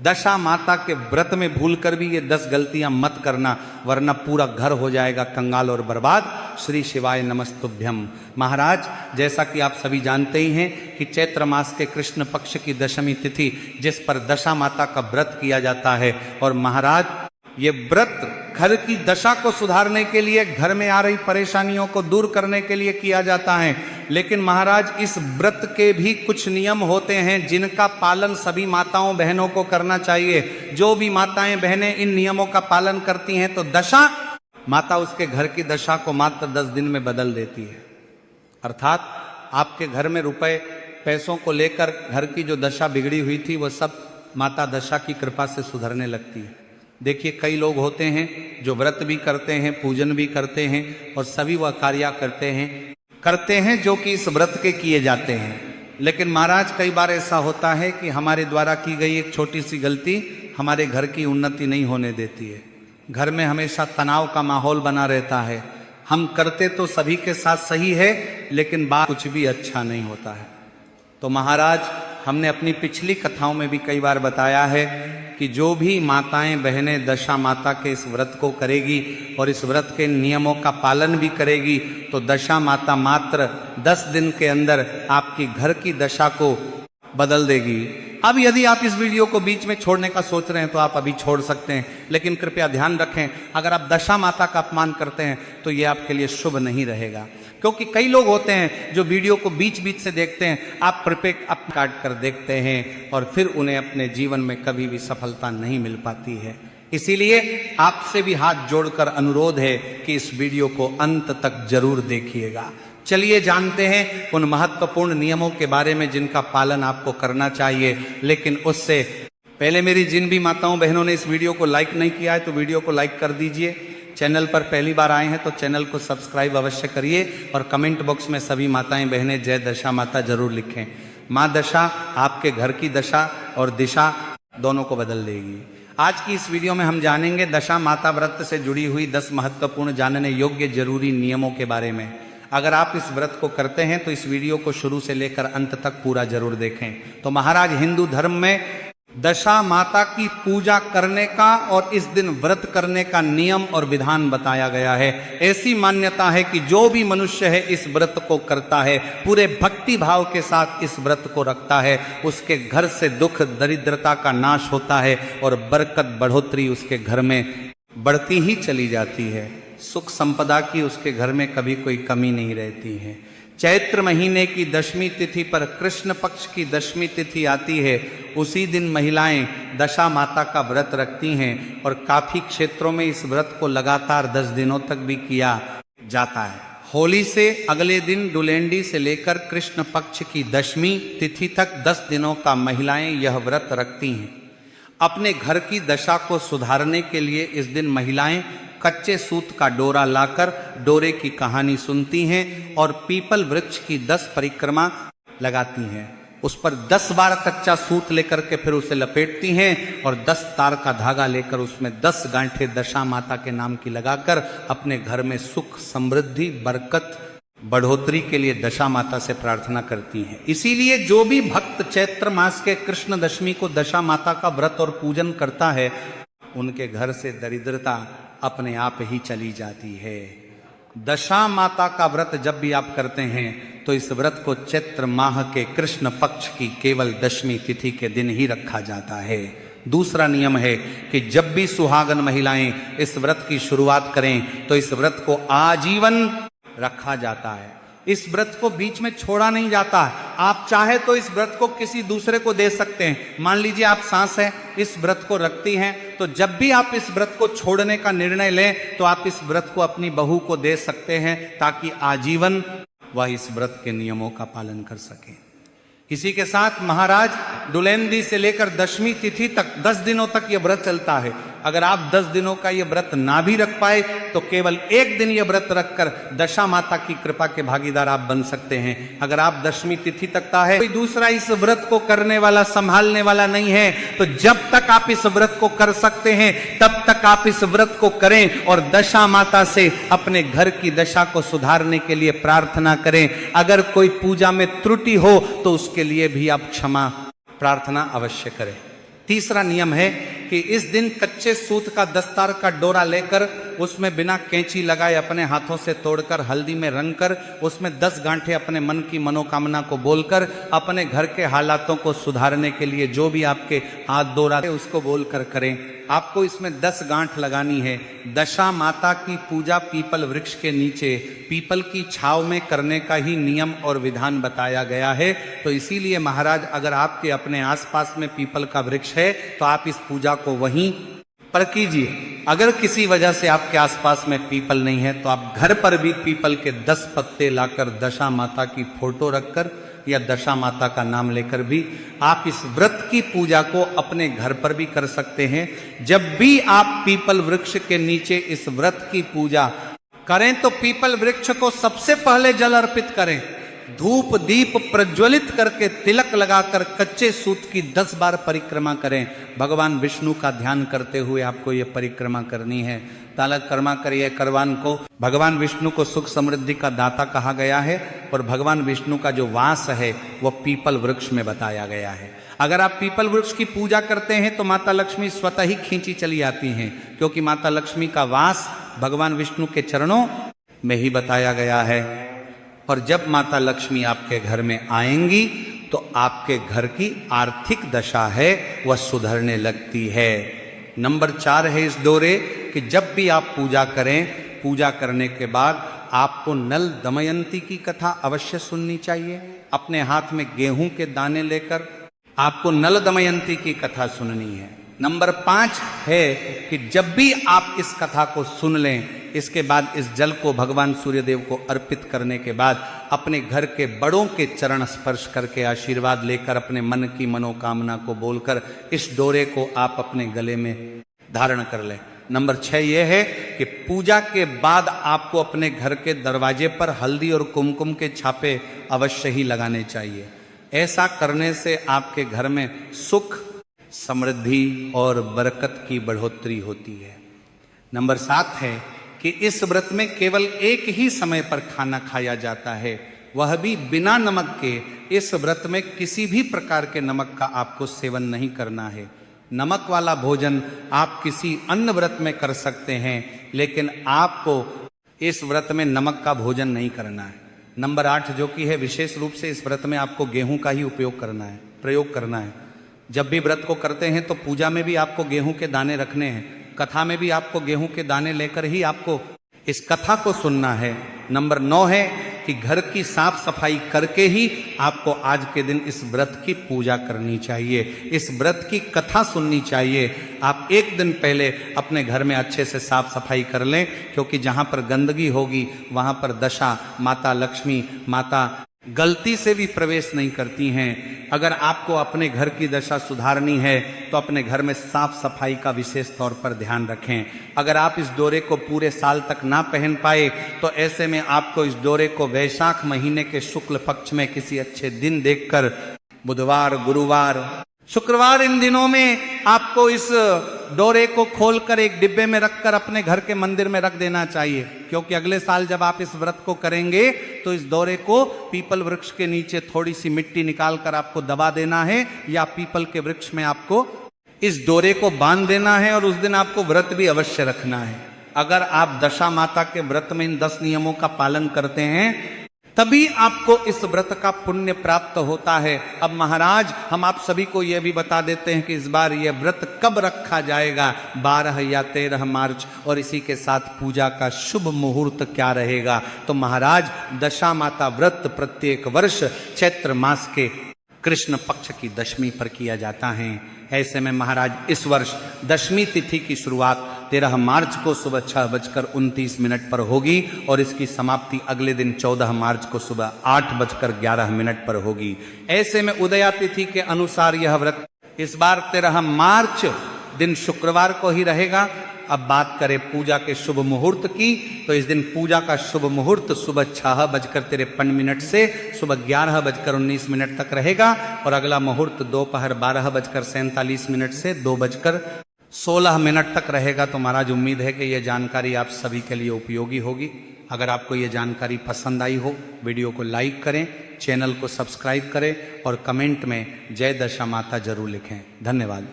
दशा माता के व्रत में भूल कर भी ये 10 गलतियां मत करना, वरना पूरा घर हो जाएगा कंगाल और बर्बाद। श्री शिवाय नमस्तुभ्यम। महाराज, जैसा कि आप सभी जानते ही हैं कि चैत्र मास के कृष्ण पक्ष की दशमी तिथि, जिस पर दशा माता का व्रत किया जाता है, और महाराज ये व्रत घर की दशा को सुधारने के लिए, घर में आ रही परेशानियों को दूर करने के लिए किया जाता है। लेकिन महाराज, इस व्रत के भी कुछ नियम होते हैं जिनका पालन सभी माताओं बहनों को करना चाहिए। जो भी माताएं बहनें इन नियमों का पालन करती हैं तो दशा माता उसके घर की दशा को मात्र 10 दिन में बदल देती है। अर्थात आपके घर में रुपए पैसों को लेकर घर की जो दशा बिगड़ी हुई थी वो सब माता दशा की कृपा से सुधरने लगती है। देखिए, कई लोग होते हैं जो व्रत भी करते हैं, पूजन भी करते हैं और सभी वह कार्य करते हैं जो कि इस व्रत के किए जाते हैं। लेकिन महाराज, कई बार ऐसा होता है कि हमारे द्वारा की गई एक छोटी सी गलती हमारे घर की उन्नति नहीं होने देती है। घर में हमेशा तनाव का माहौल बना रहता है। हम करते तो सभी के साथ सही है, लेकिन बात कुछ भी अच्छा नहीं होता है। तो महाराज, हमने अपनी पिछली कथाओं में भी कई बार बताया है कि जो भी माताएं बहनें दशा माता के इस व्रत को करेगी और इस व्रत के नियमों का पालन भी करेगी तो दशा माता मात्र 10 दिन के अंदर आपकी घर की दशा को बदल देगी। अब यदि आप इस वीडियो को बीच में छोड़ने का सोच रहे हैं तो आप अभी छोड़ सकते हैं, लेकिन कृपया ध्यान रखें, अगर आप दशा माता का अपमान करते हैं तो ये आपके लिए शुभ नहीं रहेगा। क्योंकि कई लोग होते हैं जो वीडियो को बीच बीच से देखते हैं, आप प्रत्येक अप काट कर देखते हैं और फिर उन्हें अपने जीवन में कभी भी सफलता नहीं मिल पाती है। इसीलिए आपसे भी हाथ जोड़कर अनुरोध है कि इस वीडियो को अंत तक जरूर देखिएगा। चलिए जानते हैं उन महत्वपूर्ण नियमों के बारे में जिनका पालन आपको करना चाहिए। लेकिन उससे पहले मेरी जिन भी माताओं बहनों ने इस वीडियो को लाइक नहीं किया है तो वीडियो को लाइक कर दीजिए। चैनल पर पहली बार आए हैं तो चैनल को सब्सक्राइब अवश्य करिए और कमेंट बॉक्स में सभी माताएं बहनें जय दशा माता जरूर लिखें। माँ दशा आपके घर की दशा और दिशा दोनों को बदल देगी। आज की इस वीडियो में हम जानेंगे दशा माता व्रत से जुड़ी हुई 10 महत्वपूर्ण जानने योग्य जरूरी नियमों के बारे में। अगर आप इस व्रत को करते हैं तो इस वीडियो को शुरू से लेकर अंत तक पूरा जरूर देखें। तो महाराज, हिंदू धर्म में दशा माता की पूजा करने का और इस दिन व्रत करने का नियम और विधान बताया गया है। ऐसी मान्यता है कि जो भी मनुष्य है इस व्रत को करता है, पूरे भक्ति भाव के साथ इस व्रत को रखता है, उसके घर से दुख दरिद्रता का नाश होता है और बरकत बढ़ोतरी उसके घर में बढ़ती ही चली जाती है। सुख संपदा की उसके घर में कभी कोई कमी नहीं रहती है। चैत्र महीने की दशमी तिथि पर कृष्ण पक्ष की दशमी तिथि आती है। उसी दिन महिलाएं दशा माता का व्रत रखती हैं और काफी क्षेत्रों में इस व्रत को लगातार 10 दिनों तक भी किया जाता है। होली से अगले दिन डुलेंडी से लेकर कृष्ण पक्ष की दशमी तिथि तक 10 दिनों का महिलाएं यह व्रत रखती हैं। अपने घर की दशा को सुधारने के लिए इस दिन महिलाएं कच्चे सूत का डोरा लाकर डोरे की कहानी सुनती हैं और पीपल वृक्ष की 10 परिक्रमा लगाती हैं। उस पर 10 बार कच्चा सूत लेकर के फिर उसे लपेटती हैं और 10 तार का धागा लेकर उसमें 10 गांठें दशा माता के नाम की लगाकर अपने घर में सुख समृद्धि बरकत बढ़ोतरी के लिए दशा माता से प्रार्थना करती हैं। इसीलिए जो भी भक्त चैत्र मास के कृष्ण दशमी को दशा माता का व्रत और पूजन करता है उनके घर से दरिद्रता अपने आप ही चली जाती है। दशा माता का व्रत जब भी आप करते हैं तो इस व्रत को चैत्र माह के कृष्ण पक्ष की केवल दशमी तिथि के दिन ही रखा जाता है। दूसरा नियम है कि जब भी सुहागन महिलाएं इस व्रत की शुरुआत करें तो इस व्रत को आजीवन रखा जाता है। इस व्रत को बीच में छोड़ा नहीं जाता। आप चाहे तो इस व्रत को किसी दूसरे को दे सकते हैं। मान लीजिए आप सास हैं, इस व्रत को रखती हैं, तो जब भी आप इस व्रत को छोड़ने का निर्णय लें तो आप इस व्रत को अपनी बहू को दे सकते हैं ताकि आजीवन वह इस व्रत के नियमों का पालन कर सके। इसी के साथ महाराज, डुलेंदी से लेकर दशमी तिथि तक 10 दिनों तक यह व्रत चलता है। अगर आप 10 दिनों का यह व्रत ना भी रख पाए तो केवल एक दिन यह व्रत रखकर दशा माता की कृपा के भागीदार आप बन सकते हैं। अगर आप दशमी तिथि तक का है, कोई दूसरा इस व्रत को करने वाला संभालने वाला नहीं है, तो जब तक आप इस व्रत को कर सकते हैं तब तक आप इस व्रत को करें और दशा माता से अपने घर की दशा को सुधारने के लिए प्रार्थना करें। अगर कोई पूजा में त्रुटि हो तो उसके लिए भी आप क्षमा प्रार्थना अवश्य करें। तीसरा नियम है कि इस दिन कच्चे सूत का दस्तार का डोरा लेकर उसमें बिना कैंची लगाए अपने हाथों से तोड़कर हल्दी में रंग कर उसमें 10 गांठें अपने मन की मनोकामना को बोलकर अपने घर के हालातों को सुधारने के लिए जो भी आपके हाथ दो रहा है उसको बोलकर करें। आपको इसमें 10 गांठ लगानी है। दशा माता की पूजा पीपल वृक्ष के नीचे पीपल की छाव में करने का ही नियम और विधान बताया गया है। तो इसीलिए महाराज, अगर आपके अपने आसपास में पीपल का वृक्ष है तो आप इस पूजा को वहीं पर कीजिए। अगर किसी वजह से आपके आसपास में पीपल नहीं है तो आप घर पर भी पीपल के 10 पत्ते लाकर दशा माता की फोटो रखकर या दशा माता का नाम लेकर भी आप इस व्रत की पूजा को अपने घर पर भी कर सकते हैं। जब भी आप पीपल वृक्ष के नीचे इस व्रत की पूजा करें तो पीपल वृक्ष को सबसे पहले जल अर्पित करें। धूप दीप प्रज्वलित करके तिलक लगाकर कच्चे सूत की 10 बार परिक्रमा करें। भगवान विष्णु का ध्यान करते हुए आपको ये परिक्रमा करनी है। तालक कर्मा करिए करवान को। भगवान विष्णु को सुख समृद्धि का दाता कहा गया है और भगवान विष्णु का जो वास है वह पीपल वृक्ष में बताया गया है। अगर आप पीपल वृक्ष की पूजा करते हैं तो माता लक्ष्मी स्वतः ही खींची चली आती हैं, क्योंकि माता लक्ष्मी का वास भगवान विष्णु के चरणों में ही बताया गया है। और जब माता लक्ष्मी आपके घर में आएंगी तो आपके घर की आर्थिक दशा है वह सुधरने लगती है। नंबर 4 है इस डोरे कि जब भी आप पूजा करें, पूजा करने के बाद आपको नल दमयंती की कथा अवश्य सुननी चाहिए। अपने हाथ में गेहूं के दाने लेकर आपको नल दमयंती की कथा सुननी है। नंबर 5 है कि जब भी आप इस कथा को सुन लें, इसके बाद इस जल को भगवान सूर्यदेव को अर्पित करने के बाद अपने घर के बड़ों के चरण स्पर्श करके आशीर्वाद लेकर अपने मन की मनोकामना को बोलकर इस डोरे को आप अपने गले में धारण कर लें। नंबर 6 यह है कि पूजा के बाद आपको अपने घर के दरवाजे पर हल्दी और कुमकुम के छापे अवश्य ही लगाने चाहिए। ऐसा करने से आपके घर में सुख, समृद्धि और बरकत की बढ़ोतरी होती है। नंबर 7 है कि इस व्रत में केवल एक ही समय पर खाना खाया जाता है, वह भी बिना नमक के। इस व्रत में किसी भी प्रकार के नमक का आपको सेवन नहीं करना है। नमक वाला भोजन आप किसी अन्य व्रत में कर सकते हैं, लेकिन आपको इस व्रत में नमक का भोजन नहीं करना है। नंबर 8 जो कि है विशेष रूप से इस व्रत में आपको गेहूं का ही प्रयोग करना है। जब भी व्रत को करते हैं तो पूजा में भी आपको गेहूं के दाने रखने हैं, कथा में भी आपको गेहूं के दाने लेकर ही आपको इस कथा को सुनना है। नंबर 9 है कि घर की साफ सफाई करके ही आपको आज के दिन इस व्रत की पूजा करनी चाहिए, इस व्रत की कथा सुननी चाहिए। आप एक दिन पहले अपने घर में अच्छे से साफ सफाई कर लें, क्योंकि जहां पर गंदगी होगी वहां पर दशा माता लक्ष्मी माता गलती से भी प्रवेश नहीं करती हैं। अगर आपको अपने घर की दशा सुधारनी है तो अपने घर में साफ सफाई का विशेष तौर पर ध्यान रखें। अगर आप इस डोरे को पूरे साल तक ना पहन पाए तो ऐसे में आपको इस डोरे को वैशाख महीने के शुक्ल पक्ष में किसी अच्छे दिन देखकर बुधवार, गुरुवार, शुक्रवार, इन दिनों में आपको इस डोरे को खोलकर एक डिब्बे में रखकर अपने घर के मंदिर में रख देना चाहिए, क्योंकि अगले साल जब आप इस व्रत को करेंगे तो इस डोरे को पीपल वृक्ष के नीचे थोड़ी सी मिट्टी निकालकर आपको दबा देना है, या पीपल के वृक्ष में आपको इस डोरे को बांध देना है और उस दिन आपको व्रत भी अवश्य रखना है। अगर आप दशा माता के व्रत में इन 10 नियमों का पालन करते हैं तभी आपको इस व्रत का पुण्य प्राप्त होता है। अब महाराज, हम आप सभी को यह भी बता देते हैं कि इस बार यह व्रत कब रखा जाएगा, 12 या 13 मार्च, और इसी के साथ पूजा का शुभ मुहूर्त क्या रहेगा। तो महाराज, दशा माता व्रत प्रत्येक वर्ष चैत्र मास के कृष्ण पक्ष की दशमी पर किया जाता है। ऐसे में महाराज इस वर्ष दशमी तिथि की शुरुआत 13 मार्च को सुबह 6:29 पर होगी और इसकी समाप्ति अगले दिन 14 मार्च को सुबह 8:11 पर होगी। ऐसे में उदया तिथि के अनुसार यह व्रत इस बार 13 मार्च दिन शुक्रवार को ही रहेगा। अब बात करें पूजा के शुभ मुहूर्त की, तो इस दिन पूजा का शुभ मुहूर्त सुबह 6:53 से सुबह 11:19 तक रहेगा और अगला मुहूर्त दोपहर 12:47 से 2:16 तक रहेगा। तो महाराज, उम्मीद है कि यह जानकारी आप सभी के लिए उपयोगी होगी। अगर आपको यह जानकारी पसंद आई हो, वीडियो को लाइक करें, चैनल को सब्सक्राइब करें और कमेंट में जय दशा माता जरूर लिखें। धन्यवाद।